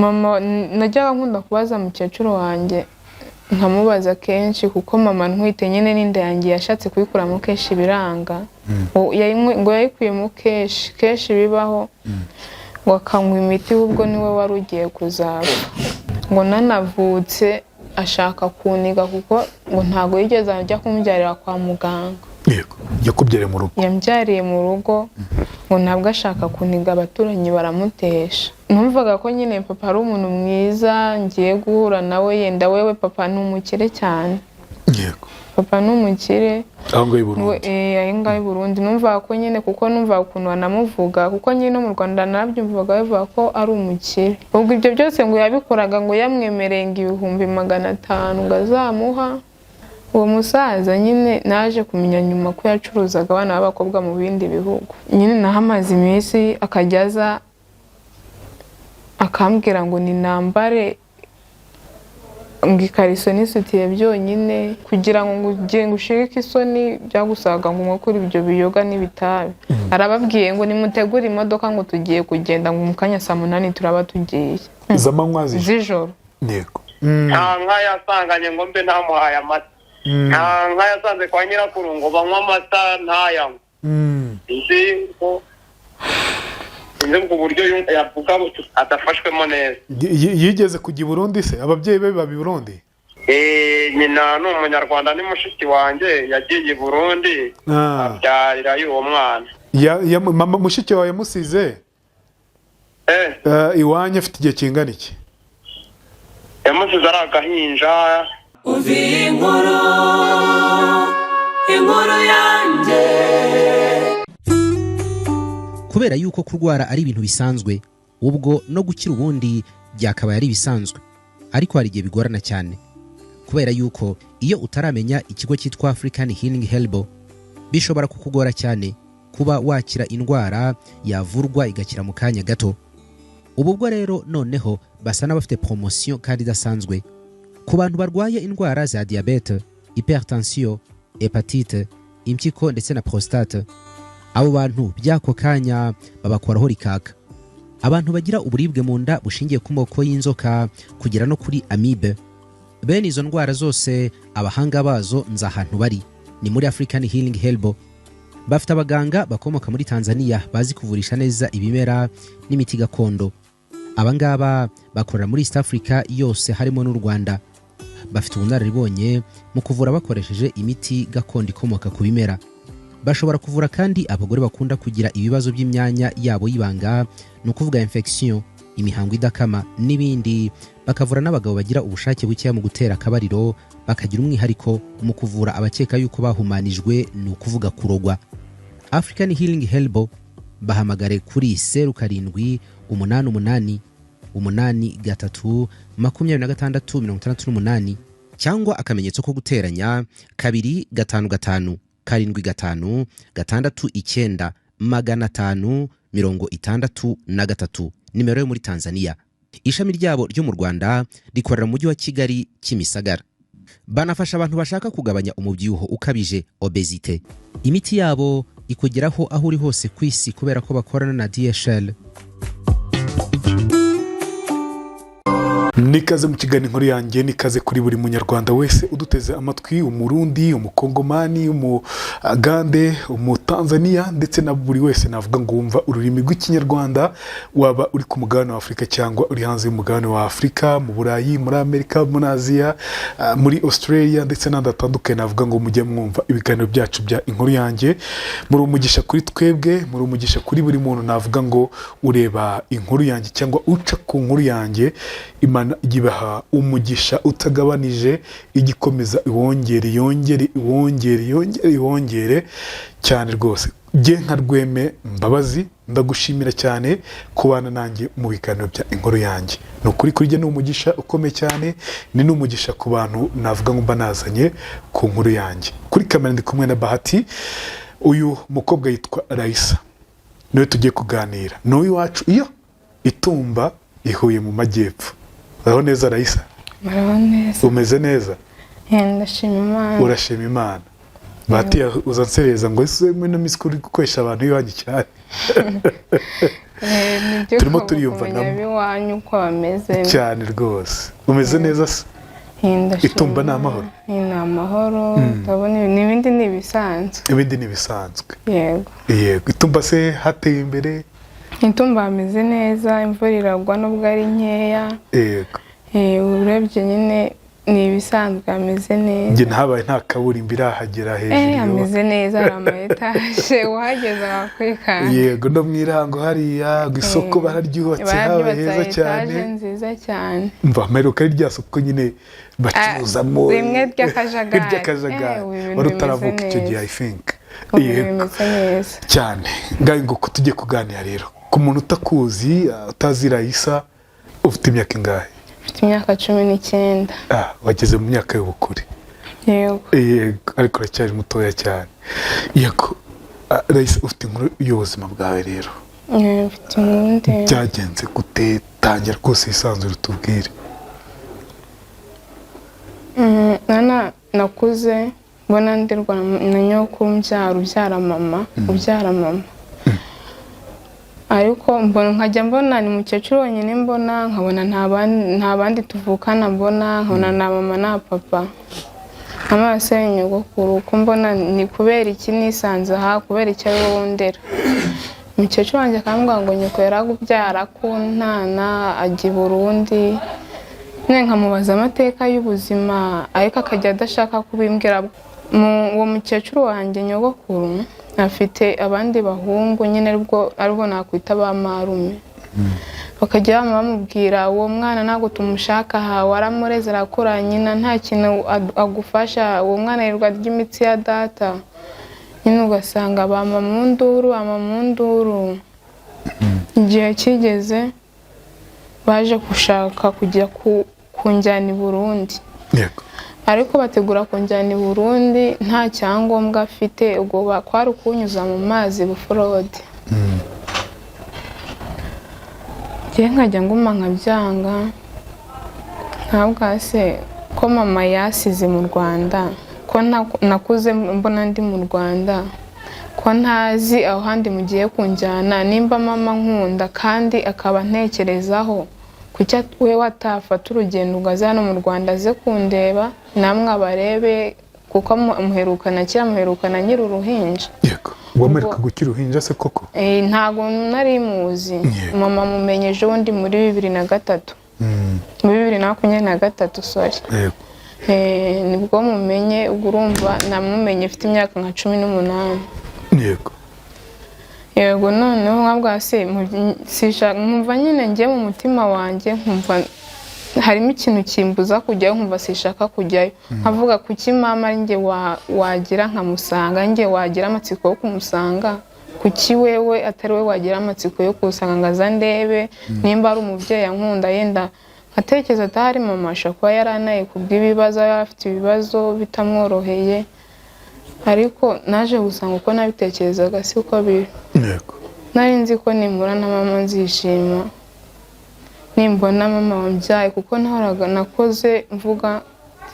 mama najyaga nkunda kubaza mukecuru wanjye nkamubaza kenshi kuko mama ntwite nyine n'inda yanjye yashatse kuyikuramo kenshi biranga ngo yayikuyemo kenshi bibaho ngo akanywa imiti ubwo niwe wari ugiye kuzapfa ngo nanavutse ashaka kuniga kuko ngo ntago yigeze ajya kumubyarira kwa muganga. Yego yakubyariye mu rugo. Yambyariye mu rugo ngo ntabwo ashaka kuniga abaturanyi baramutesha. Numvaga ko nyine papa ari umuntu mwiza ngiye guhura nawe yenda wewe papa ni umukire cyane. Yego. Papa ni umukire. Aho Burundi. Aho Burundi numva ko nyine kuko numva ukuntu banamuvuga kuko nyine mu Rwanda nabyumvaga bivuga ko ari umukire. Ubwo ibyo byose ngo yabikoraga ngo yamwemereye ngo 500 ngo azamuha. Uwo musaza nyine naje kumenya nyuma ko yacuruzaga abana b'abakobwa mu bindi bihugu. Nyine nahamaze iminsi akajyaza akambwira ngo ni nambare ngikariso n'isutiye byonyine kugira ngo ugiye gushirika isoni byagusaga ngo kuri ibyo biyoga n'ibitabi. Arababwiye ngo nimutegura imodoka ngo tugiye kugenda ngo mukanya saa 8 turaba tugiye. Zamanywa z'ijoro. Yego. Nka yasanganye ngo mbe namuhaye amata. Nka yasanze kwa nyirakuru ngo banywa amata ntayanywa. Nzi ko buryo yavuga atafashwemo neza. Yigeze kujya Burundi se ababyeyi be babi Burundi? Nyina ni umunyarwanda ni mushiki wanjye yagiye Burundi abyarira y'uwo mwana. Mama mushiki wawe yamusize? Iwanye afite igihe kingana iki? Yamusize ari agahinja. Uvi inkuru yanjye. Kubera yuko kurwara ari ibintu bisanzwe ubwo no gukira ubundi byakabaye ari bisanzwe ariko hari igihe bigorana cyane kubera yuko iyo utaramenya ikigo cyitwa African Healing Helbo bishobora kukugora cyane kuba wakira indwara yavurwa igakira mu kanya gato. Ubwo rero noneho basa n'abafite promotion kandi idasanzwe ku bantu barwaye indwara za diabete, hypertension, hepatite, impyiko ndetse na prostate. Abo bantu byako kanya babakoraho rikaka. Abantu bagira uburibwe mu nda bushingiye ku moko y'inzoka kugera no kuri amibe. Bene izo ndwara zose abahanga bazo nza ahantu bari ni muri African Healing Helbo. Bafite abaganga bakomoka muri Tanzania bazi kuvurisha neza ibimera n'imiti gakondo. Abangaba bakorera muri East Africa yose harimo n'u Rwanda. Bafite ubunararibonye mu kuvura bakoresheje imiti gakondo ikomoka ku bimera. Bashobora kuvura kandi abagore bakunda kugira ibibazo by'imyanya yabo y'ibanga no kuvuga infection, imihango idakama n'ibindi. Bakavura n'abagabo bagira ubushake buke mu gutera akabariro, bakagira umwihariko mu kuvura abakeka yuko bahumanijwe no kuvuga kurogwa. African Healing Helbo bahamagare kuri 0788 83 cyangwa akamenyetso ko guteranya 255 75 69 563 nimero yo muri Tanzania. Ishami ryabo ryo mu Rwanda rikorera mu mujyi wa Kigali Kimisagara. Banafasha abantu bashaka kugabanya umubyibuho ukabije obesite. Imiti yabo ikugeraho aho uri hose ku isi kubera ko bakorana na DHL. Nikaze mu kiganiro inkuru yanjye, nikaze kuri buri munyarwanda wese uduteze amatwi, umurundi, umukongomani, umugande, umutanzania ndetse na buri wese navuga ngo wumva ururimi rw'ikinyarwanda, waba uri ku mugabane wa Afrika cyangwa uri hanze y'umugabane wa Afrika, mu Burayi, muri Amerika, muri Aziya, muri Australia ndetse n'andi atandukanye. Navuga ngo mujye mwumva ibiganiro byacu bya inkuru yanjye. Muri umugisha kuri twebwe, muri umugisha kuri buri muntu. Navuga ngo ureba inkuru yanjye cyangwa uca ku nkuru yanjye, Imana igibaha umugisha utagabanije, igikomeza iwongere cyane rwose. Nge nka Rweme Mbabazi ndagushimira cyane kubana nanjye mu biganiro bya inkuru yanjye. No kuri kurije ni umugisha ukomeye cyane, ni n'umugisha ku bantu navuga ngo banazanye ku nkuru yanjye. Kuri kamera ndi kumwe na Bahati, uyu mukobwa yitwa Raisa, niwe tugiye kuganira. N'uyu wacu iyo Itumba Ihuye mu Majyepfo. Uraho neza Raisa? Uraho neza. Umeze neza? Ndashima Imana. Urashima Imana. Bahati uzansereza ngo ese muri Miss uri gukoresha abantu iwanyu cyane. Turimo turiyumvanamo iwanyu uko bameze cyane rwose. Umeze neza se? Itumba ni amahoro. Ni amahoro, ndabona n'ibindi ni ibisanzwe. Ibindi ni ibisanzwe. Yego. Yego, Itumba se hateye imbere? Itumba hameze neza, imvura iragwa nubwo ari nkeya. Yego. Urebye nyine ni ibisanzwe ameze neza. Nge ntabaye nta kaburimbo irahagera hejuru. Ameze neza, hari ama etaje uhageze wakwikanga. Yego, no mwirango hariya isoko bararyubatse haba heza cyane. Etaje nziza cyane. Mva meruka rya soko nyine bacuzamo rimwe ry'akajagari. Wari utaravuka icyo gihe I think. Yego cyane. Ngaho ngo tujye kuganira rero ku muntu utakuzi utazira Isa, ufite imyaka ingahe? Mfite imyaka 19. Wageze mu myaka y'ubukure. Yego. Ariko uracyari mutoya cyane. Yego, Raisa, ufite inkuru y'ubuzima bwawe rero? Mfite inkuru. Byagenze gute? Tangira rwose isanzwe rutubwire. Nakuze mbona ndirwa na nyokuru ubyara mama. Ariko nkajya mbona ni mukecuru wenyine mbona, nkabona nta bandi tuvukana mbona, nkabona na mama na papa. Amaso y'nyogokuru uko mbona ni kubera iki nisanze aha, kubera icyo ari wowe ndera. Mukecuru wanjye akambwira ngo nyoko yaragubyara ku ntana ajya i Burundi. Nkamubaza amateka y'ubuzima ariko akajya adashaka kubimbwira. Uwo mukecuru wanjye nyogokuru afite abandi bahungu nyine aribwo nakwita ba marume. Bakajya bamubwira uwo mwana ntabwo tumushaka aha, waramureze arakura nyina nta kintu agufasha, uwo mwana yirirwa arya imitsi ya data. Nyine ugasanga bama mu nduru. Igihe kigeze baje gushaka kujya kunjyana i Burundi. Yego. Ariko bategura kunjyana i Burundi nta cyangombwa afite, ubwo kwari kunyuza mu mazi bufurode. Ngiye nkajya nguma nkabyanga, ntabwo se ko mama yasize mu Rwanda, ko nakuze mbona ndi mu Rwanda, ko ntazi aho handi mugiye kunjyana, nimba mama nkunda kandi akaba ntekerezaho kucya we watafata urugendo ugaza hano mu Rwanda aze kundeba namwe abarebe, kuko muherukana nyiri uruhinja. Yego, wamereka gukira uruhinja se koko? Ntago nari muzi. Mama mumenyeje undi muri 2003. Muri 2023 sorry. Yego. Nibwo mumenye, ubwo urumva namumenye mfite imyaka nka 18. Yego. Yego, noneho nkabwa se nkumva nyine ngiye mu mutima wanjye, nkumva harimo ikintu kimbuza kujyayo, nkumva sishaka kujyayo. Nkavuga kuki mama ari nge wagira nkamusanga, nge wagira amatsiko yo kumusanga, kuki wewe atari we wagira amatsiko yo kusanga ngaza ndebe nimba ari umubyeyi ankunda. Yenda nkatekereza atari mama ashaka yaranaye kubw'ibibazo, afite ibibazo bitamworoheye. Ariko naje gusanga uko nabitekerezaga si uko biri. Yego. Nari nzi ko nimura na mama nzishima, nimbona mama wambyaye, kuko nahoraga nakoze mvuga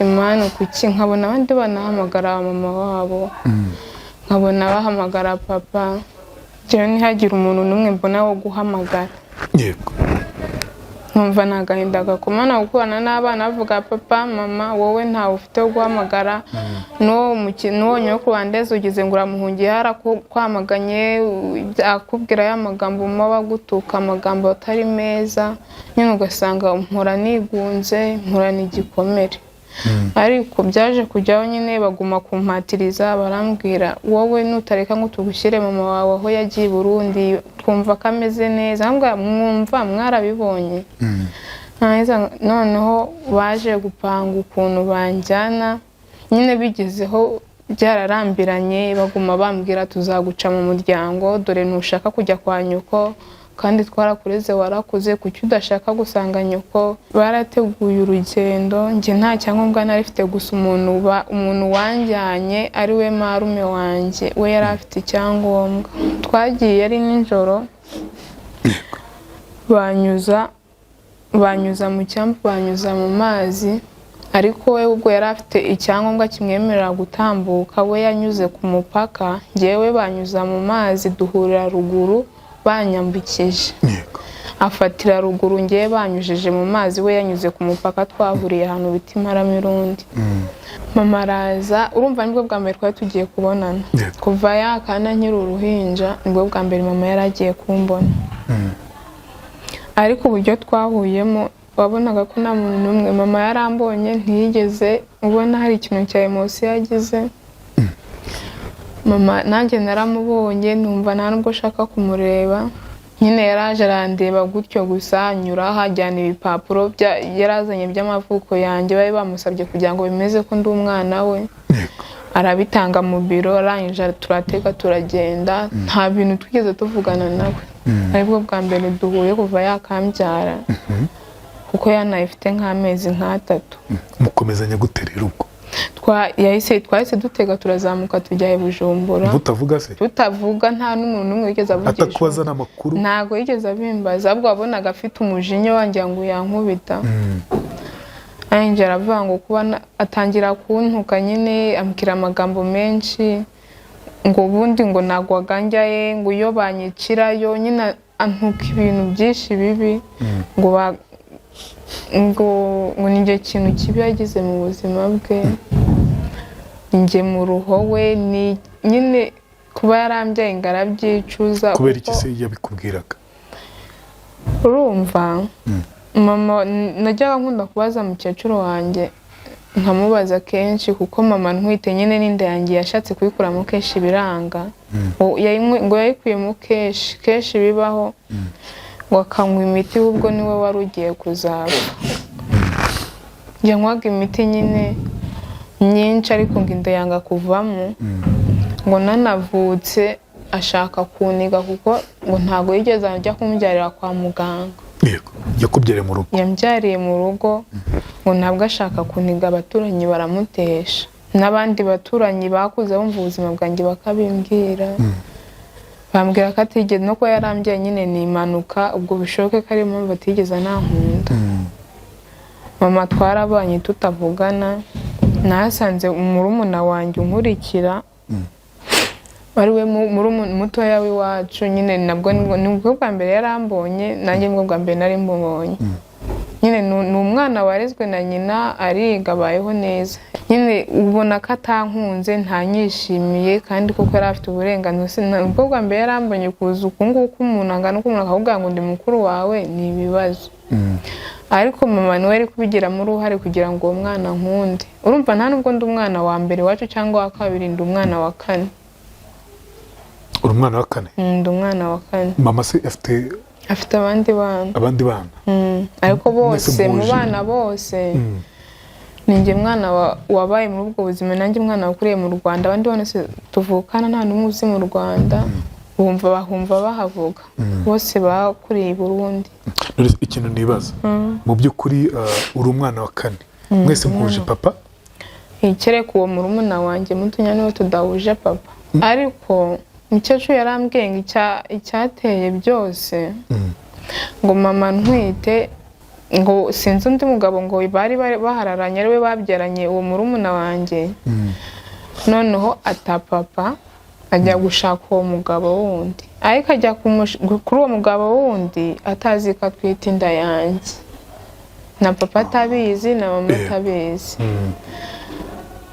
Imana kuki nkabona abandi banahamagara mama wabo, nkabona bahamagara papa, jewe ntihagira umuntu n'umwe mbona wo guhamagara. Yego. Numva nagahinda gakomana gukorana n'abana bavuga papa mama wowe ntawe ufite wo guhamagara. N'uwo nyokuru wandeze ugize ngo uramuhungiye harakwamaganye, akubwira ya magambo maba gutuka, amagambo atari meza. Nyine ugasanga mpora nigunze, mpora n'igikomere. Ariko byaje kujyaho nyine baguma kumpatiriza, barambwira wowe nutareka ngo tugushyire mama wawe aho yagiye i Burundi, twumva ko ameze neza. Mwumva mwarabibonye. Noneho baje gupanga ukuntu banjyana, nyine bigezeho byararambiranye, baguma bambwira tuzaguca mu muryango, dore ntushaka kujya kwa nyoko kandi twarakureze warakuze, kuki udashaka gusanga nyoko. Barateguye urugendo, nge nta cyangombwa nari mfite, gusa umuntu wanjyanye ari we marume wanjye, we yari afite icyangombwa. Twagiye ari nijoro, banyuza mu cyambu, banyuza mu mazi, ariko we ubwo yari afite icyangombwa kimwemerera gutambuka, we yanyuze ku mupaka, njyewe banyuza mu mazi duhurira ruguru banyambukije. Afatira ruguru, njyewe banyujije mu mazi, we yanyuze ku mupaka, twahuriye ahantu bita Imparamirundi. Mama araza, urumva nibwo bwa mbere twari tugiye kubonana. Kuva yakana nkiri uruhinja nibwo bwa mbere mama yari agiye kumbona. Ariko uburyo twahuyemo wabonaga ko nta muntu n'umwe, mama yarambonye ntiyigeze ubona hari ikintu cya emosi yagize. Mama nanjye naramubonye numva nta nubwo shaka kumureba, nyine yaraje arandeba gutyo gusa, nyura hajyana ibipapuro yarazanye by'amavuko yanjye, bari bamusabye kugira ngo bimeze ko ndi umwana we. Arabitanga mu biro, arangije turateka turagenda, nta bintu twigeze tuvugana nawe. Aribwo bwa mbere duhuye kuva yakambyara, kuko yanayifite nk'amezi nk'atatu. Mukomezanya gute rero ubwo? Twahise dutega turazamuka tujya i Bujumbura. Mutavuga se? Tutavuga, nta n'umuntu n'umwe wigeze avugisha. Atakubaza n'amakuru? Ntago yigeze abimbaza, ahubwo wabonaga afite umujinya wanjye ngo yankubita. Arangije aravuga ngo kuba atangira kuntuka, nyine ambwira amagambo menshi, ngo ubundi ngo nagwaga njyaye, ngo iyo banyicirayo, nyine antuka ibintu byinshi bibi, ngo ninjye kintu kibi yagize mu buzima bwe, njye mu ruho we, ni nyine kuba yarambyaye ngo arabyicuza. Kubera iki se yabikubwiraga? Urumva mama, najyaga nkunda kubaza mukecuru wanjye, nkamubaza kenshi, kuko mama ntwite nyine n'inda yanjye yashatse kuyikuramo kenshi biranga. Ngo yayikuyemo kenshi bibaho, ngo akanywa imiti, ubwo niwe wari ugiye kuzapfa. Yanywaga imiti nyine myinshi, ariko ngo inda yanga kuvamo, ngo nanavutse ashaka kuniga, kuko ngo ntago yigeze ajya kumbyarira kwa muganga. Yakubyariye mu rugo? Yambyariye mu rugo, ngo ntabwo ashaka kuniga, abaturanyi baramutesha, n'abandi baturanyi bakuze bumva ubuzima bwanjye bakabimbwira. Bambwira ko atigeze, no kuba yarambyaye nyine ni impanuka, ubwo bishoboke ko ari impamvu atigeze anankunda. Mama twarabanye tutavugana, nasanze murumuna wanjye unkurikira, wari we mutoya w'iwacu, nyine nibwo bwa mbere yarambonye, nanjye nibwo bwa mbere nari mbonye. Nyine ni umwana warezwe na nyina, ariga, abayeho neza. Nyine ubona ko atankunze, ntanyishimiye, kandi kuko yari afite uburenganzira. Nibwo bwa mbere yarambonye kuza uku nguku, umuntu angana uko umuntu akavuga ngo ndi mukuru wawe, ni ibibazo. Ariko mama niwe ari kubigiramo uruhare kugira ngo uwo mwana nkunde. Urumva nta nubwo ndi umwana wa mbere wacu cyangwa wa kabiri, ndi umwana wa kane. Uri umwana wa kane? Ndi umwana wa kane. Mama se afite abandi bana? Abandi bana? Ariko bose, mu bana bose, ninjye mwana wabaye muri ubwo buzima, nanjye mwana wakuriye mu Rwanda. Abandi bose tuvukana nta n'umwe uzi mu Rwanda, bahumva bahavuga, bose bakuriye i Burundi. Ikintu nibaza, mu by'ukuri uri umwana wa kane, mwese muhuje papa? Kereka uwo murumuna wanjye mutonya niwe tudahuje papa. Ariko mukecuru yarambwiye ngo icyateye byose, ngo mama ntwite, ngo sinzi undi mugabo ngo bari bahararanye, ari we babyaranye uwo murumuna wanjye. Noneho papa ajya gushaka uwo mugabo wundi, ariko ajya kuri uwo mugabo wundi atazi ko atwite inda yanjye, na papa atabizi na mama atabizi.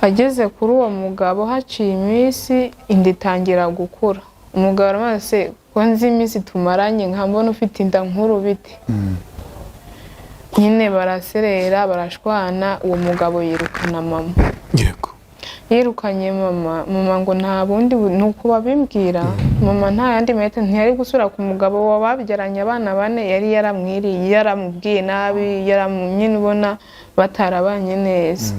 Ageze kuri uwo mugabo, haciye iminsi, inda itangira gukura. Umugabo aramaze ko nzi iminsi tumaranye, nkambona ufite inda nkuru bite. Nyine baraserera, barashwana, uwo mugabo yirukana mama. Yirukanye mama ngo nta bundi, nuko babimbwira, mama nta yandi mahitamo, ntiyari gusura ku mugabo wababyaranye abana bane, yari yaramwiriye, yaramubwiye nabi, nyine ubona batarabanye neza.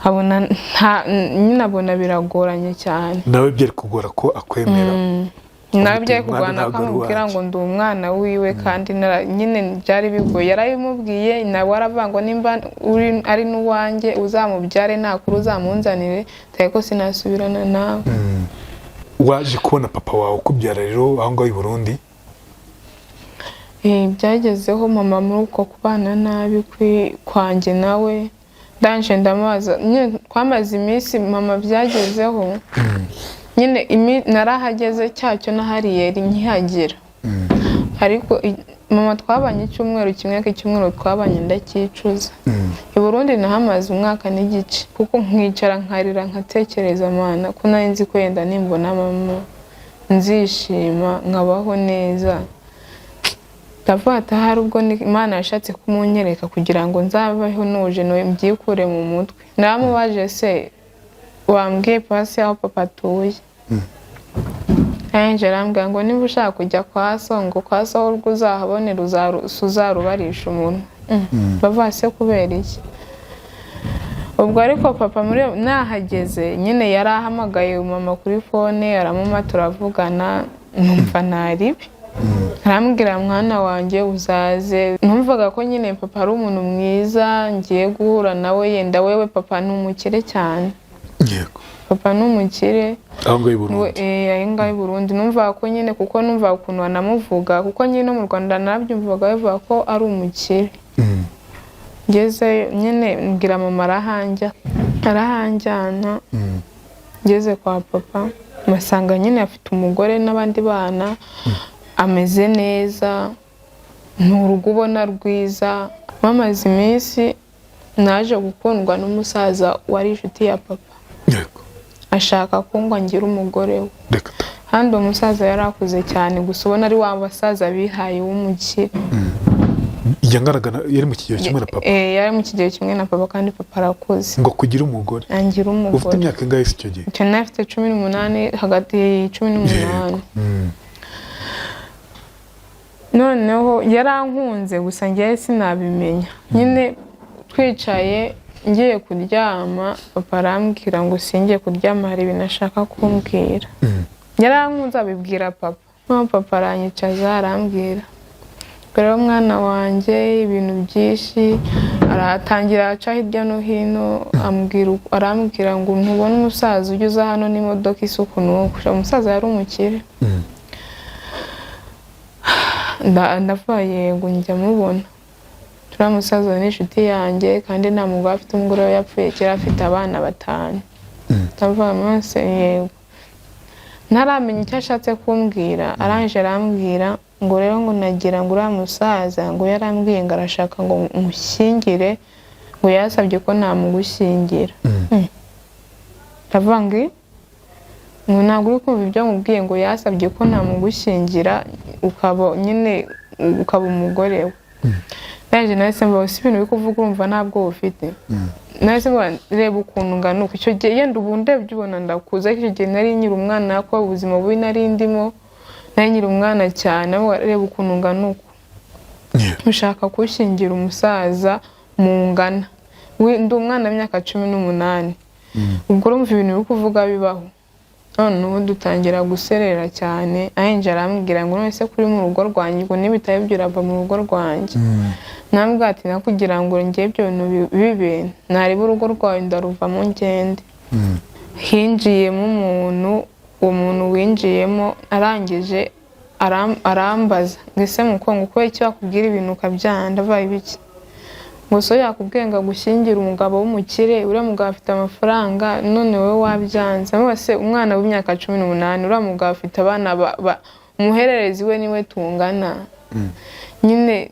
Nyine abona biragoranye cyane. Nawe byari kugora ko akwemera? Nawe byari kugorana ko amubwira ngo ndi umwana wiwe, kandi nyine byari bigoye. Yarabimubwiye, nawe aravuga ngo nimba ari n'uwanjye uzamubyare, nakuru uzamunzanire, ariko sinasubirana nawe. Waje kubona papa wawe ukubyara rero aho ngaho i Burundi? byagezeho mama muri uko kubana nabi kwanjye nawe ndanje ndamubaza nyine twamaze iminsi mama byagezeho nyine narahageze cyacyo nahariye nkihagera ariko mama twabanye icyumweru kimwe cy'icyumweru twabanye ndakicuza i Burundi nahamaze umwaka n'igice kuko nkicara nkarira nkatekereza mana ko nari nzi ko yenda nimbona mama nzishima nkabaho neza ndavata hari ubwo Imana yashatse kumunyereka kugira ngo nzabaho nuje no mbyikure mu mutwe naramubaje se wambwiye pasi aho papa atuye Angela ambwira ngo niba ushaka kujya kwa so ngo kwa so urwo uzahabonera uzarubarisha umuntu bavase kubera iki ubwo ariko papa muri nahageze nyine yarahamagaye mama kuri phone aramuma turavugana numva naribi arambwira mwana wanjye uzaze numvaga ko nyine papa ari umuntu mwiza ngiye guhura nawe yenda wewe papa n'umukire cyane yego papa n'umukire aho ngaho i Burundi ngaho i Burundi numva ko nyine kuko numva ukuntu banamuvuga kuko nyine no mu Rwanda narabyumvaga bavuga ko ari umukire ngeze nyine mbwira mama arahanjyana ngeze kwa papa masanga nyine afite umugore n'abandi bana ameze neza n'urugo ubona rwiza mamaze iminsi naje gukundwa n'umusaza wari inshuti ya papa yego ashaka ko ngo ngira umugore we handi umusaza yarakuze cyane gusa ubona ari wa basaza bihaye w'umukire yangaragana yari mu kigero kimwe na papa yari mu kigero kimwe na papa kandi papa arakuze ngo kugira umugore angira umugore ufite imyaka ingahe icyo gihe cyo nafite 18 hagati 18 noneho yarankunze gusa ngiye sinabimenya nyine twicaye ngiye kuryama papa arambwira ngo singiye kuryama hari ibintu ashaka kumbwira yarankunze abibwira papa papa aranyicaza arambwira rero mwana wanjye ibintu byinshi aratangira aca hirya no hino arambwira ngo ntubone umusaza ugeze hano n'imodoka isuku nuko umusaza yari umukire ndavuga yego njya mubona turiya musaza ni inshuti yanjye kandi nta mugore afite umugore we yapfuye kera afite abana 5 ndavuga mwese yego ntaramenya icyo ashatse kumbwira aranje arambwira ngo rero ngo nagira ngo uriya musaza ngo yarambwiye ngo arashaka ngo mushyingire ngo yasabye ko namugushyingira ndavuga ngo ntabwo uri kumva ibyo mubwiye ngo yasabye ko namugushyingira ukaba nyine ukaba umugore we naje nahise mbaho si ibintu biri kuvuga urumva ntabwo ufite nahise reba ukuntu ngana uko icyo gihe yenda ubu ndebye ubona ndakuze icyo gihe nari nyiri umwana ko ubuzima bubi nari ndimo nari nyiri umwana cyane reba ukuntu ngana uko ushaka gushyingira umusaza mungana ndi umwana w'imyaka 18 ubwo urumva ibintu biri kuvuga bibaho noneho dutangira guserera cyane ahenje arambwira ngo none se kuri mu rugo rwanjye ngo nibitaye ibyo urava mu rugo rwanjye nambwa ati nakugira ngo ngiye ibyo bintu bibe nari urugo rwawe ndaruvamo ngende hinjiyemo umuntu winjiyemo arangije arambaza ngese mukongo ko icyo akubwira ibintu ukabyanda vaye biki ngo so yakubwiye ngo gushyingira umugabo w'umukire uriya mugabo afite amafaranga none wowe wabyanze mwese umwana w'imyaka 18 uriya mugabo afite abana umuhererezi we niwe tungana nyine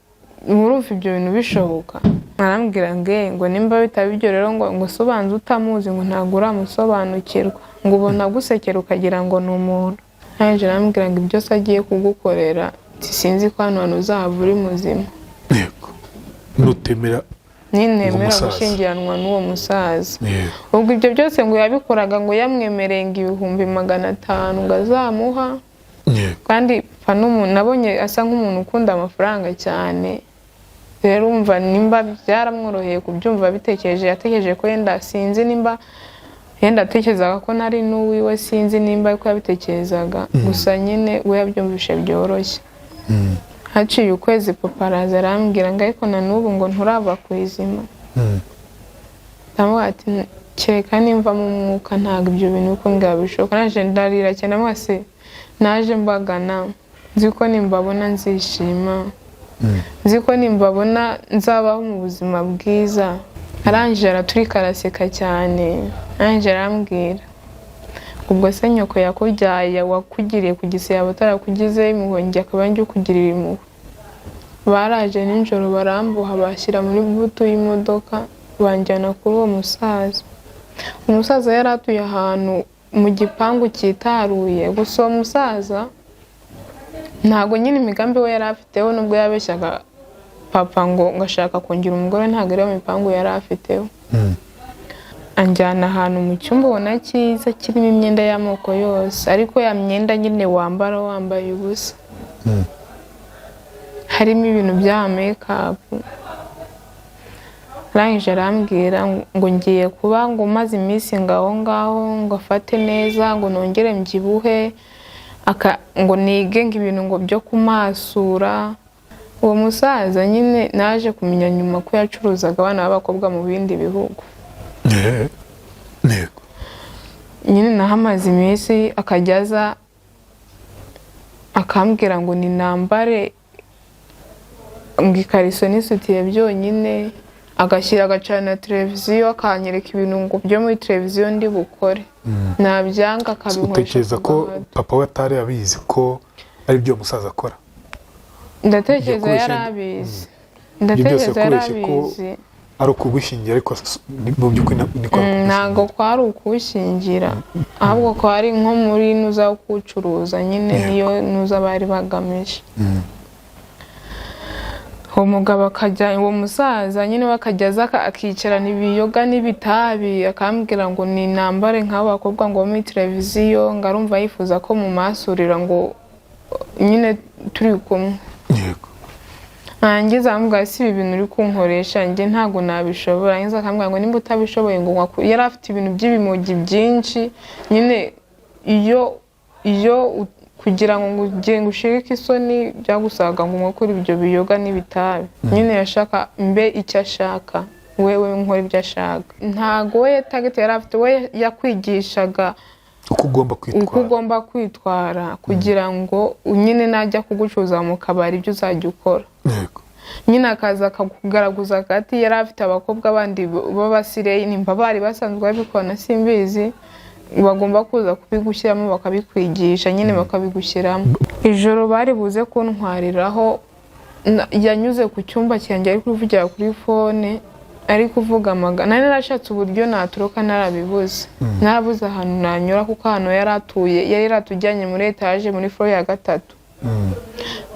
urumva ibyo bintu bishoboka arambwira ngo nimba bitabiryo rero ngo sobanze utamuzi ngo ntago uramusobanukirwa ngo ubona gusekera ukagira ngo ni umuntu naje arambwira ngo ibyo agiye kugukorera sinzi ko hano uzava uri muzima nutemera ninemera gushyingiranwa n'uwo musaza ubwo ibyo byose ngo yabikoraga ngo yamwemereye ngo 500 ngo azamuha kandi n'umuntu nabonye asa nk'umuntu ukunda amafaranga cyane rero umva nimba byaramworoheye kubyumva bitekereje yatekereje ko yenda sinzi nimba yenda atekerezaga ko nari n'uwiwe sinzi nimba ko yabitekerezaga gusa nyine we yabyumvishe byoroshye haciye ukwezi papa araza arambwira ngo ariko na n'ubu ngo nturava ku izima ndamubwira ati kereka nimva mu mwuka ntabwo ibyo bintu uko ngabishoboka naje ndarira cyane mwese naje mbagana nzi ko nimbabona nzishima nzi ko nimbabona nzabaho mu buzima bwiza. Arangije araturika araseka cyane, arangije arambwira ubwo se nyoko yakubyaye wakugiriye ku gisebe utarakugize impuhwe njye akaba njye ukugirira impuhwe. Baraje nijoro barambuha bashyira muri butu y'imodoka banjyana kuri uwo musaza. Umusaza yari atuye ahantu mu gipangu cyitaruye, gusa uwo musaza ntago nyine imigambi we yari afiteho, nubwo yabeshyaga papa ngo ngashaka kongera umugore, ntago ari imipangu yari afiteho. Anjyana ahantu mu cyumba ubona cyiza kirimo imyenda y'amoko yose, ariko ya myenda nyine wambara wambaye ubusa, harimo ibintu bya make-up. Arangije arambwira ngo ngiye kuba ngo maze iminsi ngaho ngo afate neza, ngo nongere mbyibuhe, ngo nige ibintu ngo byo kumasura. Uwo musaza nyine naje kumenya nyuma ko yacuruzaga abana b'abakobwa mu bindi bihugu. Nyine nahamaze iminsi akajyaza akambwira ngo ninambare ngo ikariso n'isutiye byonyine, agashyira agacana televiziyo akanyereka ibintu ngo byo muri televiziyo ndi bukore. Nabyanga akabinkoresha. Utekereza ko papa we atari abizi ko ari byo musaza akora? Ndatekereza yari abizi. Ndatekereza yari abizi. Ari ukugushingira ariko mu by'ukuri niko ntago kwari ukugushingira, ahubwo ko ari nko muri nuza kucuruza nyine niyo nuza bari bagamije. Uwo mugabo akajya, uwo musaza nyine bakajyaza akicarana ibiyoga n'ibitabi, akambwira ngo ninambare nk'abakobwa ngo muri televiziyo, ngarumva yifuza ko mu masurira ngo nyine turi kumwe. Yego. Nangize ambwira si ibi bintu uri kunkoresha njye ntago nabishobora. Nangize akambwira ngo nimba utabishoboye ngo yari afite ibintu by'ibimogi byinshi nyine, iyo kugira ngo ugenge ushirike isoni byagusaga ngo nkokuri ibyo biyoga n'ibitabi. Nyine yashaka mbe icyo ashaka, wewe nkora ibyo ashaka. Ntago we target yari afite, we yakwigishaga uko ugomba kwitwara kugira ngo nyine najya kugucuza mu kabari ibyo uzajya ukora. Nyine akaza akakugaragaza ati yari afite abakobwa abandi b'abasireyi, nimba bari basanzwe babikora simbizi, bagomba kuza kubigushyiramo bakabikwigisha nyine bakabigushyiramo. Ijoro bari buze kuntwariraho, yanyuze ku cyumba cyanjye ari kuvugira kuri phone, ari kuvuga amagana. Nari narashatse uburyo naturuka narabibuze, narabuze ahantu nanyura kuko hano yari atuye, yari ratujyanye muri etage muri floor ya 3.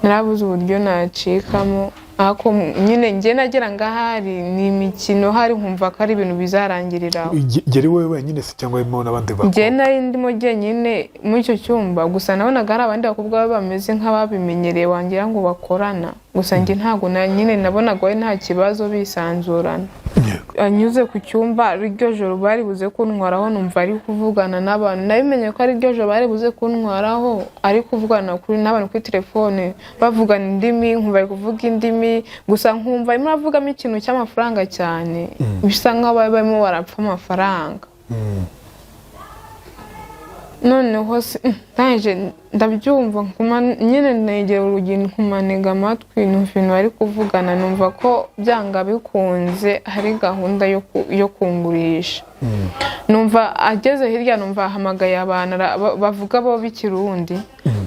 Narabuze uburyo nacikamo, ako nyine nge nagera ngahari ni imikino hari nkumva ko ari ibintu bizarangirira. Geri wewe wenyine se cyangwa harimo n'abandi bakobwa? Nge nari ndimo nyine muri icyo cyumba, gusa nabonaga hari abandi bakobwa bameze nk'ababimenyereye wangira ngo bakorana, gusa nge ntago nyine nabonaga we nta kibazo bisanzurana. Anyuze ku cyumba, iryo joro bari buze kuntwaraho, numva ari kuvugana n'abantu. Nabimenye ko ari iryo joro bari buze kuntwaraho, ari kuvugana kuri n'abantu kuri telefone bavugana indimi, nkumva ari kuvuga indimi, gusa nkumva arimo avugamo ikintu cy'amafaranga cyane, bisa nk'aho barimo barapfa amafaranga. Noneho ndaje ndabyumva nyine negera urugi nkumanega amatwi, numva ibintu bari kuvugana, numva ko byanga bikunze hari gahunda yo kungurisha. Numva ageze hirya, numva ahamagaye abantu bavuga bo b'ikirundi,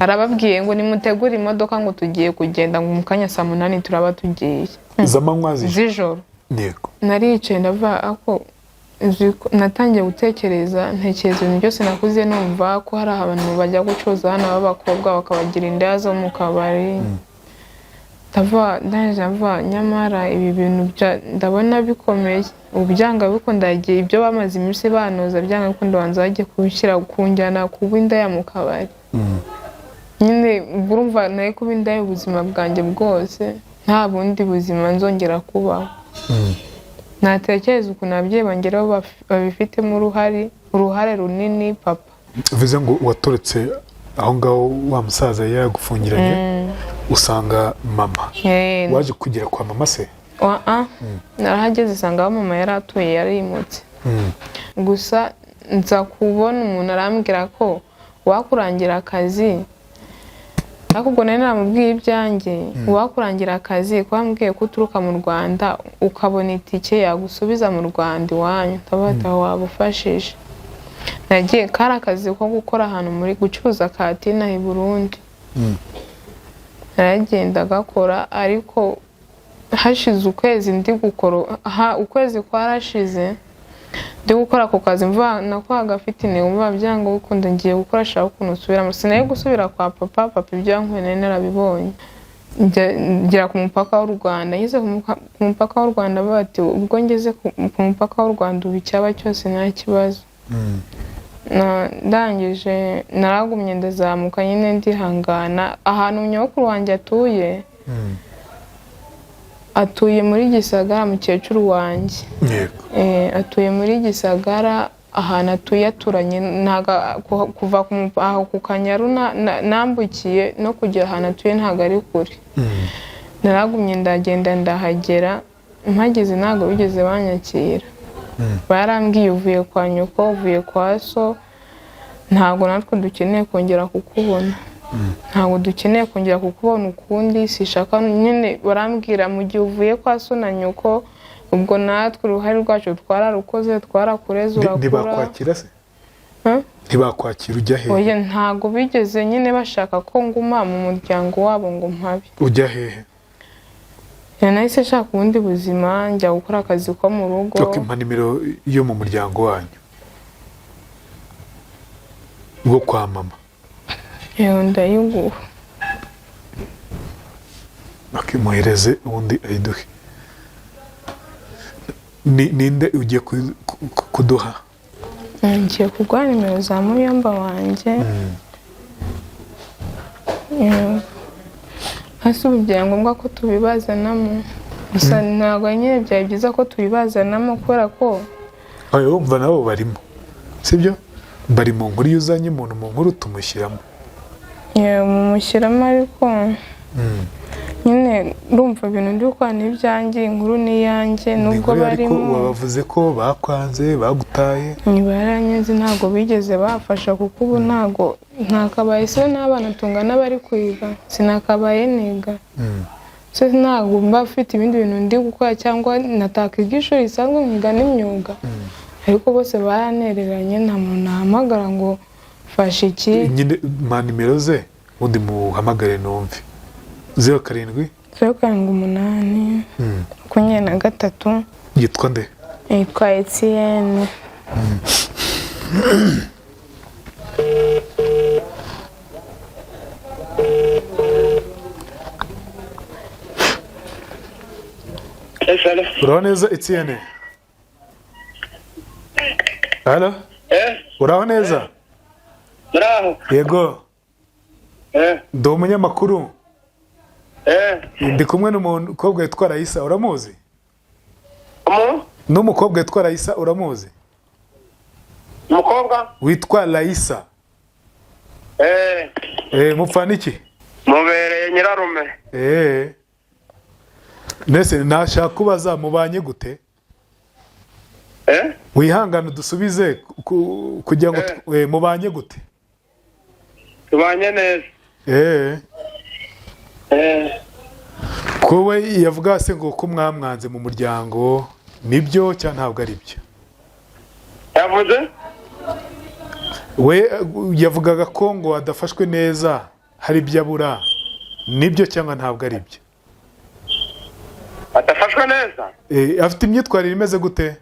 arababwiye ngo nimutegure imodoka ngo tugiye kugenda ngo mu kanya saa 8 turaba tugiye. Z'amanywa z'ijoro. Yego. Naricaye ndava ako natangiye gutekereza, ntekereza ibintu byose nakuze numva ko hari abantu bajya gucuruza hano b'abakobwa bakabagira inda zo mu kabari. Ndava nyamara ibi bintu ndabona bikomeye, ubyanga bikundagiye ibyo bamaze iminsi banoza, byanga bikunda banza bagiye kubishyira kunjyana kuba indaya mu kabari. Nyine urumva nayo kuba indaya ubuzima bwanjye bwose, nta bundi buzima nzongera kubaho. Natekereza ukuntu ababyeyi bangeraho babifitemo uruhare runini papa. Bivuze ngo watoretse aho ngaho wa musaza yagufungiranye, usanga mama. Waje kugera kwa mama se? Narahageze usanga aho mama yari atuye yarimutse. Gusa nza kubona umuntu arambwira ko wakurangira akazi ariko ubwo nari namubwiye ibyanjye uwakurangira akazi ko wambwiye ko uturuka mu Rwanda ukabona itike yagusubiza mu Rwanda iwanyu tabata wabufashije. Nagiye kari akazi ko gukora ahantu muri gucuruza katina i Burundi. Naragenda gakora ariko hashize ukwezi ndi gukora ukwezi kwarashize ndi gukora ku kazi mva nako agafite intego mva byanga gukunda ngiye gukora shaka ukuntu usubira sinaye gusubira kwa papa ibyo yankwe nari narabibonye ngera ku mupaka w'u Rwanda yize ku mupaka w'u Rwanda bati ubwo ngeze ku mupaka w'u Rwanda ubicyaba cyose nta kibazo. Ndangije naragumye ndazamuka nyine ndihangana ahantu nyokuru wanjye atuye muri Gisagara mukecuru wanjye. Atuye muri Gisagara ahantu atuye aturanye kuva ku Kanyaru nambukiye no kugera ahantu atuye ntago ari kure. Naragumye ndagenda ndahagera mpageze ntago bigeze banyakira. Barambwiye uvuye kwa nyoko uvuye kwa so ntago natwe dukeneye kongera kukubona. Ntago dukeneye kongera kukubona ukundi sishaka nyine barambwira mu gihe uvuye kwa so na nyoko ubwo natwe uruhare rwacu twararukoze twarakureze urakura. Ntibakwakira se? Ntibakwakira ujya hehe? Oya ntago bigeze nyine bashaka ko nguma mu muryango wabo ngo mpabe. Ujya hehe? Nahise shaka ubundi buzima njya gukora akazi ko mu rugo. Mpa nimero yo mu muryango wanyu bwo kwa mama. Ndayiguha. Muhereze ubundi ayiduhe. Ninde ugiye kuduha? Ngiye kuguha nimero za muyomba wanjye. Hasi ubigira ngombwa ko tubibazanamo. Gusa ntabwo nyine byari byiza ko tubibazanamo kubera ko wumva nabo barimo sibyo? Bari mu nkuru yuzanye umuntu mu nkuru tumushyiramo. Mumushyiramo ariko nyine urumva ibintu ndi gukora n'ibyanjye inkuru n'iyanjye nubwo barimo. Ariko wabavuze ko bakwanze bagutaye. Baranyeze ntago bigeze bafasha kuko ubu ntago ntakabaye se n'abana tungana bari kwiga sinakabaye niga. So ntago mba afite ibindi bintu ndi gukora cyangwa natakiga ishuri risanzwe nkiga n'imyuga. Ariko bose baranereranye nta muntu nahamagara ngo fasha iki. Nyine mpa nimero ze undi muhamagare numve. 07 078 23. Yitwa nde? Yitwa Etienne. Uraho neza Etienne? Halo? Uraho neza? Bravo. Yego. Ndo umunyamakuru. Ndi kumwe n'umukobwa witwa Raisa uramuzi? N'umukobwa witwa Raisa uramuzi? Umukobwa? Witwa Raisa. Mupfana iki? Mubereye nyirarume. Nese nashaka kubaza mubanye gute? Wihangana dusubize kugira ngo mubanye gute? Tubanye neza. Kowe yavuga se ngo ko mwamwanze mu muryango nibyo cyangwa ntabwo ari byo? Yavuze? We yavugaga ko ngo adafashwe neza hari ibyo abura nibyo cyangwa ntabwo ari byo? Adafashwe neza? Afite imyitwarire imeze gute?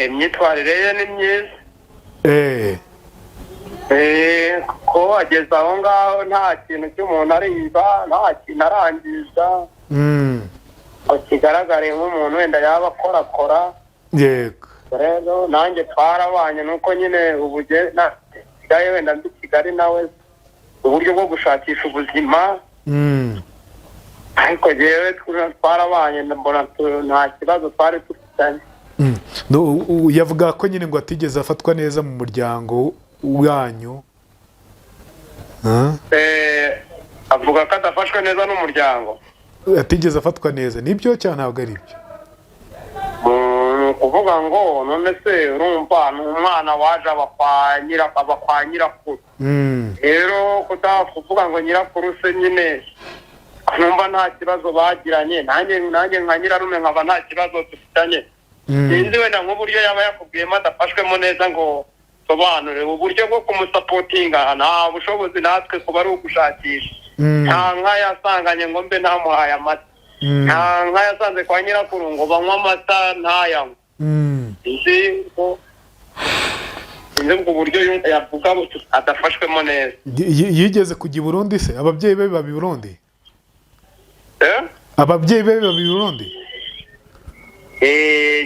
Imyitwarire ye ni myiza. Ko ageze aho ngaho nta kintu cy'umuntu ariba nta kintu arangiza. Kigaragare nk'umuntu wenda yaba akora. Yego. Rero nanjye twarabanye nuko nyine ubuje Kigali wenda ndi Kigali nawe uburyo bwo gushakisha ubuzima. Ariko jewe twarabanye mbona nta kibazo twari dufitanye. Yavuga ko nyine ngo atigeze afatwa neza mu muryango wanyu. Avuga ko adafashwe neza n'umuryango. Atigeze afatwa neza nibyo cyangwa ntabwo ari byo? ukuvuga ngo none se urumva ni umwana waje aba kwa nyirakuru. Rero kuvuga ngo nyirakuru se nyine numva nta kibazo bagiranye, nanjye nka nyirarume nkaba nta kibazo dufitanye. Sinzi wenda nk'uburyo yaba yakubwiyemo adafashwemo neza ngo sobanure uburyo bwo kumusapotinga, nta bushobozi natwe kuba ari ugushakisha. Nta nka yasanganye ngo mbe ntamuhaye amata, nta nka yasanze kwa nyirakuru ngo banywa amata ntayanywe. Sinzi ubwo buryo yavuga adafashwemo neza. Yigeze kujya i Burundi se? Ababyeyi be baba i Burundi? Ababyeyi be baba i Burundi?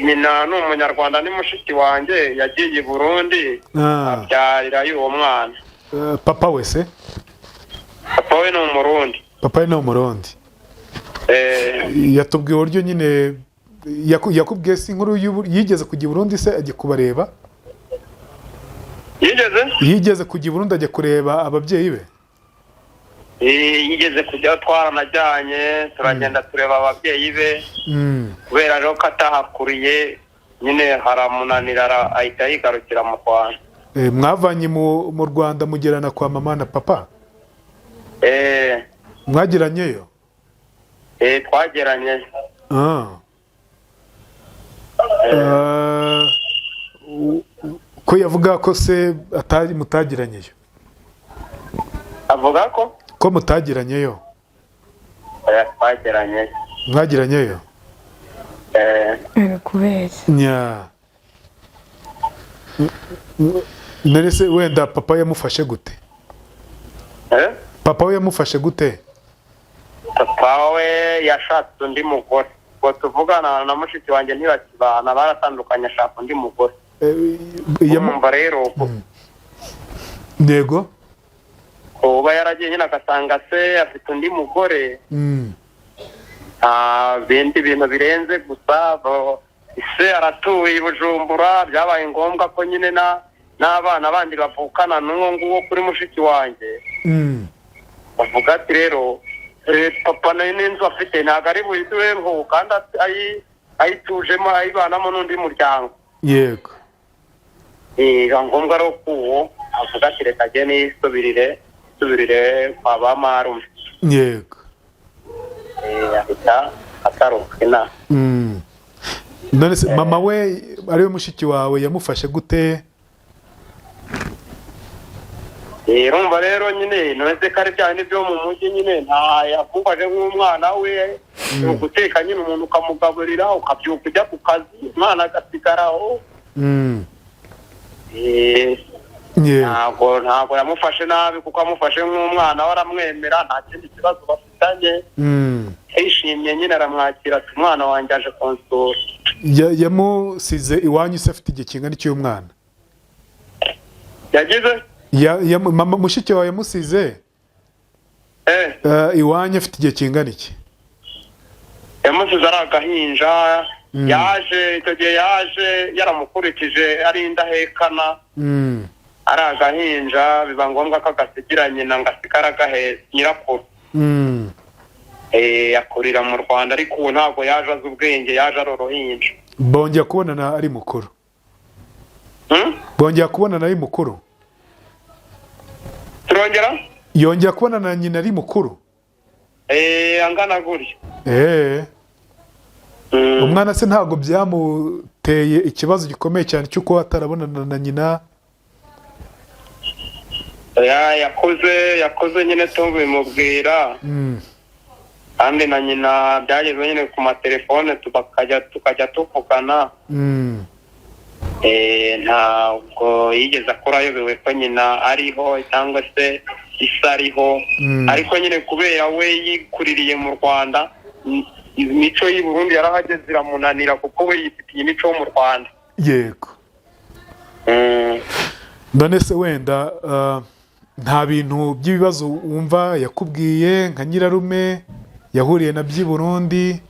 Nyina ni umunyarwanda, ni mushiki wanjye yagiye i Burundi abyarirayo uwo mwana. Papa we se? Papa we ni umurundi. Papa we ni umurundi. Yatubwiye uburyo nyine yakubwiye si inkuru yigeze kujya i Burundi se ajya kubareba? Yigeze kujya i Burundi ajya kureba ababyeyi be? Yigeze kujya twaranajyanye turagenda tureba ababyeyi be, kubera rero ko atahakuriye nyine haramunanira ahita yigarukira mu Rwanda. Mwavanye mu Rwanda mugerana kwa mama na papa? Mwageranyeyo? Twageranye. Ko yavuga ko se mutageranyeyo? Avuga ko mutageranyeyo? Twageranye. Mwageranyeyo? kubeshya. None se wenda papa yamufashe gute? Papa we yamufashe gute? Papa we yashatse undi mugore. Ngo tuvugana na mushiki wanjye ntibakibana, baratandukanye ashaka undi mugore. Yamumva rero Nego? Uba yaragiye nyine agasanga se afite undi mugore. Bindi bintu birenze gusa se aratuye i Bujumbura, byabaye ngombwa ko nyine n'abana bandi bavukana n'uwo nguwo kuri mushiki wanjye. Bavuga ati rero papa n'inzu afite ntabwo ari buyiduweho kandi ayitujemo ayibanamo n'undi muryango. Yego. Ngombwa rero ko uwo avuga ati reka ajye nisubirire kwa ba marume. Yego. Ahita ataruka inaha. None se mama we ariwe mushiki wawe yamufashe gute? Urumva rero nyine nonese kare cyane byo mu mujyi nyine nta yavugaje nk'umwana we, guteka nyine umuntu ukamugaburira ukabyuka ujya ku kazi, umwana agasigaraho. Ntabwo yamufashe nabi kuko amufashe nk'umwana we, aramwemera, nta kindi kibazo bafitanye. Yishimye nyine aramwakira ati umwana wanjye aje konsura. Yamusize iwanyu se afite igihe kingana cy'umwana? Yagize? Mama mushiki wawe yamusize iwanyu afite igihe kingana iki? Yamusize ari agahinja. Icyo gihe yaje yaramukurikije ari indahekana. Ari agahinja biba ngombwa ko agasigira nyina ngo asigare agaheza nyirakuru. Akurira mu Rwanda ariko ubu ntabwo yaje azi ubwenge, yaje ari uruhinja. Bongera kubonana ari mukuru? Bongera kubonana ari mukuru? Turongera? Yongera kubonana na nyina ari mukuru? Angana gutyo. Umwana se ntabwo byamuteye ikibazo gikomeye cyane cy'uko atarabonana na nyina? Yakoze nyine tubimubwira. Kandi na nyina byageze nyine ku matelefone tukajya tuvugana. Ntabwo yigeze akora ayobewe ko nyina ariho cyangwa se isa ariho, ariko nyine kubera we yikuririye mu Rwanda, imico y'i Burundi yarahageze iramunanira kuko we yifitiye imico yo mu Rwanda. Yego. None se wenda nta bintu by'ibibazo wumva yakubwiye nka nyirarume yahuriye na by'i Burundi?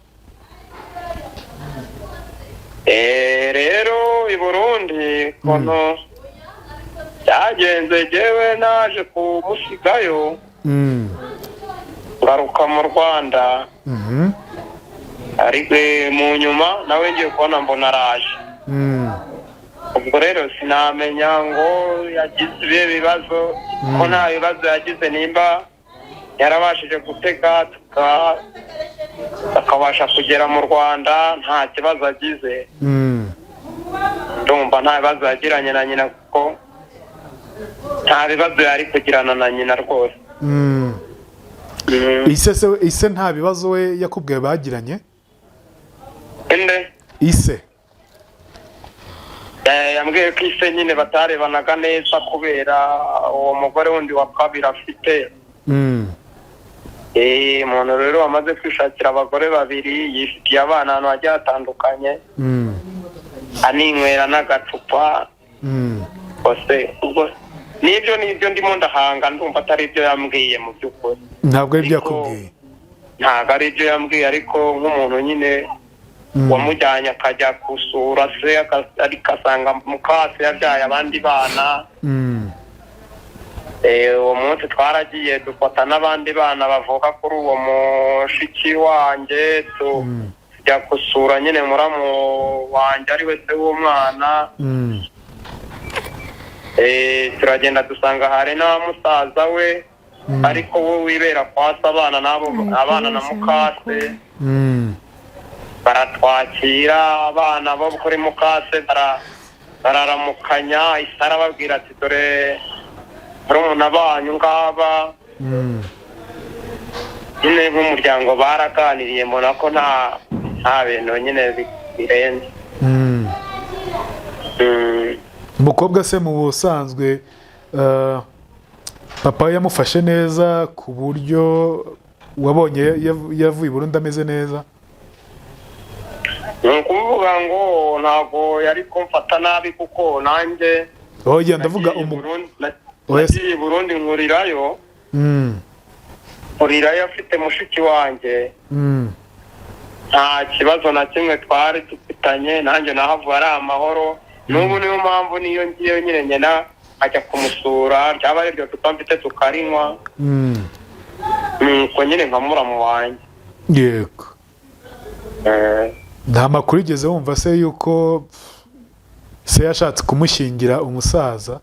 Rero i Burundi kono byagenze, jewe naje kumusigayo ngaruka mu Rwanda. Ariko mu nyuma nawe ngiye kubona mbona araje. ubwo rero sinamenya ngo yagize ibihe bibazo ko nta bibazo yagize, nimba yarabashije gutega akabasha kugera mu Rwanda nta kibazo agize. Ndumva nta bibazo yagiranye na nyina kuko nta bibazo yari kugirana na nyina rwose. ise nta bibazo we yakubwiye bagiranye? Inde? Ise yambwiye ko ise nyine batarebanaga neza kubera uwo mugore wundi wa kabiri afite. Umuntu rero wamaze kwishakira abagore babiri, yifitiye abana ahantu hagiye hatandukanye, aninywera n'agacupa bose. Ubwo nibyo ndimo ndahanga, ndumva atari ibyo yambwiye mu by'ukuri. Ntabwo ari ibyo yakubwiye? Ntabwo ari ibyo yambwiye, ariko nk'umuntu nyine wamujyanye akajya gusura se, agasanga mukase yabyaye abandi bana. Uwo munsi twaragiye dufata n'abandi bana bavuka kuri uwo mushiki wanjye, tujya gusura nyine muramu wanjye ari we se w'umwana. Turagenda dusanga hari na musaza we, ariko we wibera kwasa abana abana na mukase. Baratwakira abana bo kuri mukase, bararamukanya. Isara babwira ati dore barumuna banyu ngaba. Nyine nk'umuryango baraganiriye, mbona ko nta bintu nyine birenze. Umukobwa se mu busanzwe papa yamufashe neza ku buryo wabonye yavuye i Burundi ameze neza? Ni ukuvuga ngo ntabwo yari kumfata nabi kuko nanjye ndavuga nagiye i Burundi nkurirayo. Nkurirayo afite mushiki wanjye. Nta kibazo na kimwe twari dufitanye, nanjye nahavuye ari amahoro. N'ubu niyo mpamvu niyo ngiye nyine nyina ajya kumusura, ryaba ari ryo cupa mfite tukarinywa. Nuko nyine nka muramu wanjye. Yego. Nta makuru igeze wumva se yuko se yashatse kumushingira umusaza?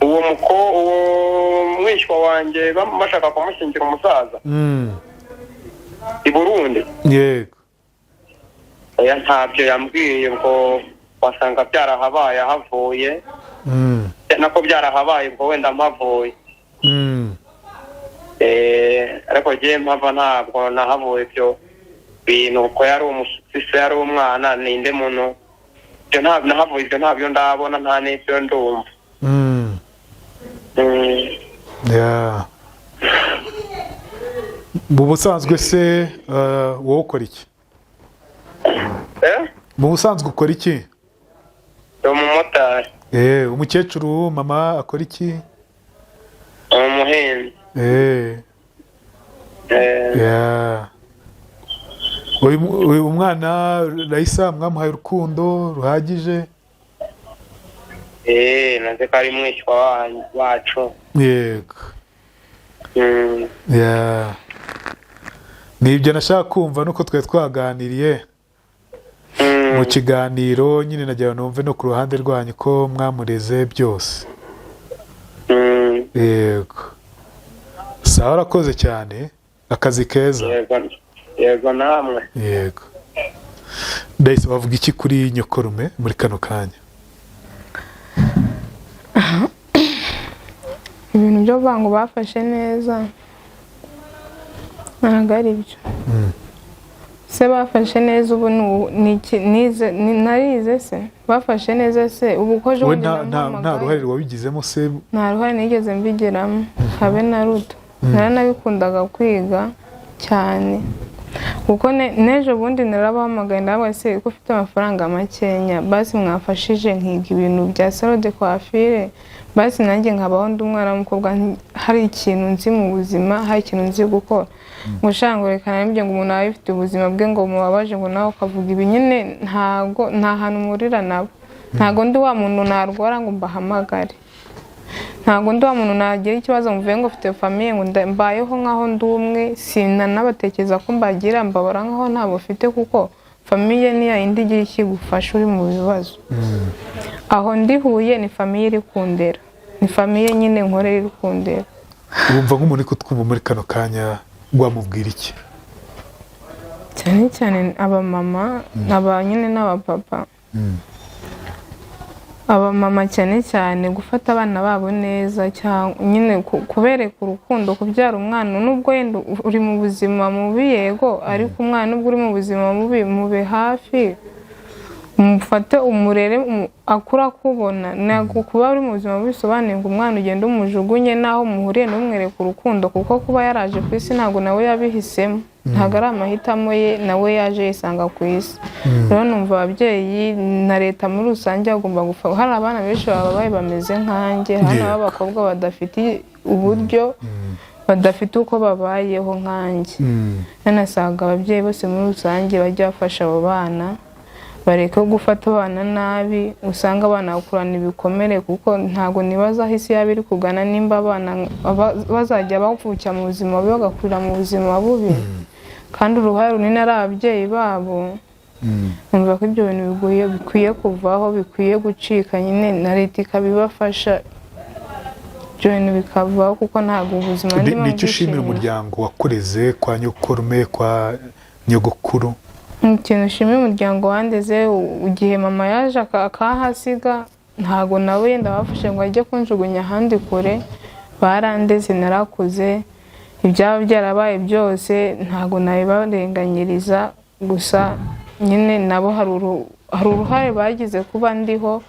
Uwo mwishywa wanjye bashaka kumushingira umusaza i Burundi? Yego. Ntabyo yambwiye, ngo wasanga byarahabaye ahavuye. Nako byarahabaye ubwo wenda mpavuye. Ariko ngiye mpava ntabwo nahavuye ibyo bintu, ko yari umushyitsi se yari umwana, ninde muntu. Ibyo ntabwo nahavuye, ibyo ntabyo ndabona, nta n'ibyo ndumva. Mu busanzwe se wowe ukora iki? Mu busanzwe ukora iki? Umumotari. Umukecuru mama akora iki? Umuhinzi. Uyu mwana Raisa mwamuhaye urukundo ruhagije? Naze ko ari mwishywa wacu. Yego. Nibyo nashaka kumva, nuko twari twaganiriye mu kiganiro nyine, nagira numve no ku ruhande rwanyu ko mwamureze byose. Yego. Sawa, urakoze cyane, akazi keza. Yego namwe. Yego. Ndahise bavuga iki kuri nyokorume muri kano kanya? Ibintu byo bango bafashe neza ntabwo ari byo. Se bafashe neza, ubu narize se bafashe neza se ubu ko je nta ruhare wabigizemo se? Nta ruhare nigeze mbigiramo, habe na ruto. Naranabikundaga kwiga cyane kuko nejo bundi narabahamagaye ndabaga se ko ufite amafaranga makenya, basi mwafashije nkiga ibintu bya salon de coiffure, basi nanjye nkabaho ndi umwana w'umukobwa, hari ikintu nzi mu buzima, hari ikintu nzi gukora. Ngo shangurekana n'ibyo ngo umuntu aba afite ubuzima bwe ngo mubabaje ngo nawe ukavuga ibi, nyine nta hantu murira nabo. Ntago ndi wa muntu narwara ngo mbahamagare, ntago ndi wa muntu nagira ikibazo mvuye ngo ufite famille ngo mbayeho nkaho ndi umwe. Sinanabatekereza ko mbagira, mbabara nkaho ntabo ufite, kuko famiye ni ya indi igira ikigufasha uri mu bibazo. Aho ndi Huye ni famiye iri kundera, ni famiye nyine nkorera iri kundera. wumva nk'umuntu uri kutwumva muri kano kanya wamubwira iki? Cyane cyane abamama nyine n'abapapa. Abamama cyane cyane gufata abana babo neza, cyangwa nyine kubereka urukundo, kubyara umwana nubwo yenda uri mu buzima mubi yego, ariko umwana nubwo uri mu buzima mubi mube hafi, umufate umurere akura kubona. Ntabwo kuba uri mu buzima bisobanuye ngo umwana ugenda umujugunye naho muhuriye n'umwereka urukundo, kuko kuba yaraje ku isi ntabwo nawe yabihisemo, ntabwo ari amahitamo ye, nawe yaje yisanga ku isi. Rero numva ababyeyi na leta muri rusange bagomba gufasha. Hari abana benshi babaye bameze nkanjye, hano b'abakobwa badafite uburyo, badafite uko babayeho nkanjye. Nanasanga ababyeyi bose muri rusange bajya bafasha abo bana, bareke gufata abana nabi. Usanga abana bakurana ibikomere, kuko ntabwo nibaza aho isi yaba iri kugana nimba abana bazajya bavukira mu buzima bubi bagakurira mu buzima bubi, kandi uruhare runini ari ababyeyi babo. Numva ko ibyo bintu bikwiye kuvaho, bikwiye gucika nyine, na leta ikabibafasha ibyo bintu bikavaho, kuko ntabwo ubuzima ndimo. Nicyo ushimira umuryango wakureze kwa nyokorume, kwa nyogokuru? Ikintu ushimira umuryango wandeze, igihe mama yaje akahasiga, ntabwo nawe yenda bafashe ngo ajye kunjugunya ahandi kure. Barandeze, narakuze, ibyaba byarabaye byose ntabwo nabibarenganyiriza. Gusa nyine nabo hari uruhare bagize kuba ndiho,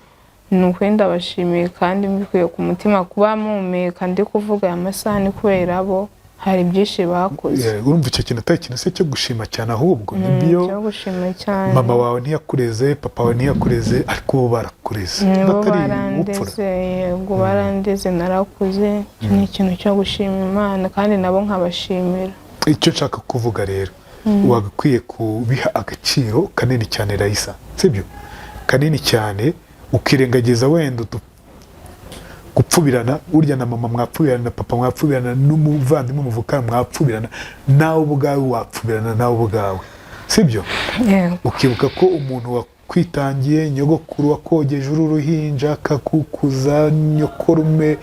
ni ukuri ndabashimiye kandi mbikuye ku mutima. Kuba mpumeka ndi kuvuga aya masaha ni kubera bo, hari byinshi bakoze. Urumva icyo kintu atari ikintu se cyo gushima cyane, ahubwo nibyo. Cyo gushima cyane. Mama wawe ntiyakureze, papa wawe ntiyakureze, ariko bo barakureze. Bo barandeze, yego barandeze, narakuze. Ni ikintu cyo gushima Imana, kandi nabo nkabashimira. Icyo nshaka kuvuga rero, wagakwiye kubiha agaciro kanini cyane Raissa, sibyo? Kanini cyane, ukirengagiza wenda gupfubirana. Urya na mama mwapfubirana, na papa mwapfubirana, n'umuvandimwe muvukana mwapfubirana, nawe ubwawe wapfubirana nawe ubwawe, sibyo? Ukibuka ko umuntu wakwitangiye, nyogokuru wakogeje uru ruhinja, akakukuza, nyokorume,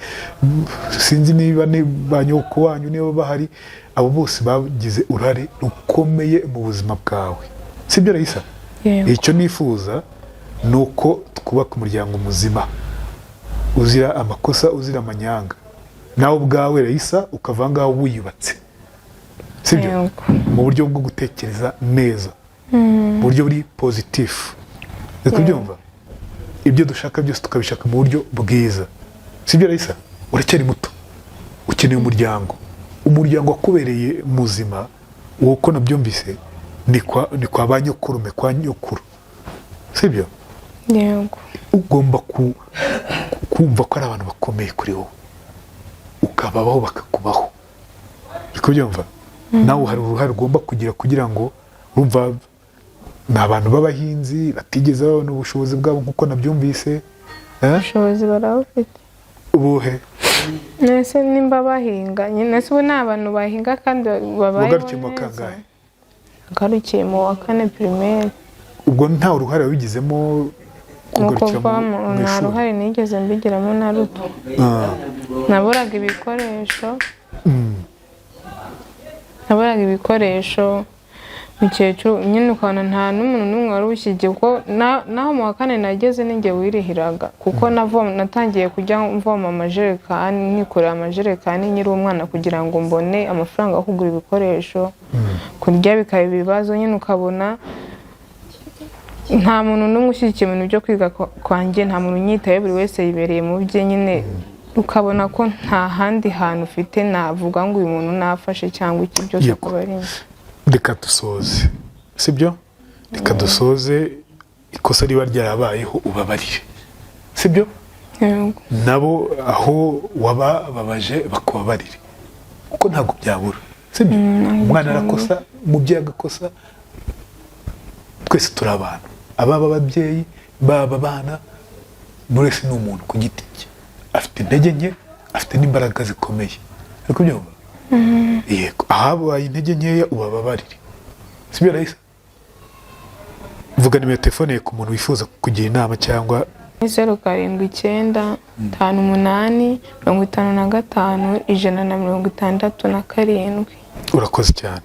sinzi niba ba nyoko wanyu niba bahari, abo bose bagize uruhare rukomeye mu buzima bwawe, sibyo Raissa? Icyo nifuza ni uko twubaka umuryango muzima, uzira amakosa, uzira amanyanga. Nawe ubwawe Raissa ukava ngaho wiyubatse, sibyo? Mu buryo bwo gutekereza neza, mu buryo buri positif. Kubyumva ibyo dushaka byose tukabishaka mu buryo bwiza, sibyo Raissa? Uracyari muto, ukeneye umuryango wakubereye muzima. Uko nabyumvise ni kwa ba nyokurume, kwa nyokuru, sibyo? Yego. Ugomba kumva ko ari abantu bakomeye kuri wowe, ukababaho bakakubaho. Kubyumva nawe hari uruhare ugomba kugira ngo, urumva ni abantu b'abahinzi batigeze babona ubushobozi bwabo nk'uko nabyumvise. Ubushobozi barabufite. Ubuhe? Nese nimba bahinga, nyine se ni abantu bahinga kandi babayeho. Wagarukiye mu kangahe? Wagarukiye mu wa 4 primaire. Ubwo nta uruhare wabigizemo? Nta ruhare nigeze mbigiramo na ruto. Naburaga ibikoresho, mukecuru nyine ukabona nta n'umuntu n'umwe wari ushyigiye, kuko naho mu wa 4 nageze ninjye wirihiraga, kuko natangiye kujya mvoma amajerekani, nikorera amajerekani nyiri umwana kugira ngo mbone amafaranga yo kugura ibikoresho. Kurya bikaba ibibazo, nyine ukabona nta muntu n'umwe ushyigikiye ibintu byo kwiga kwanjye, nta muntu unyitaye, buri wese yibereye mu bye. Nyine ukabona ko nta handi hantu ufite navuga ngo uyu muntu nafashe cyangwa iki byose kuba ari. Reka dusoze, sibyo? Reka dusoze, ikosa riba ryarabayeho ubabarire, sibyo? Nabo aho wababaje bakubabarire, kuko ntabwo byabura, sibyo? Umwana arakosa, umubyeyi agakosa, twese turi abantu, ababa ababyeyi, baba abana, buri wese ni umuntu ku giti cye, afite intege nke, afite n'imbaraga zikomeye. Ariko byumva? Yego, ahabaye intege nkeya ubababarire, sibyo Raissa? vuga nimero ya telefone ku muntu wifuza kugira inama cyangwa 07 58 55 167. urakoze cyane.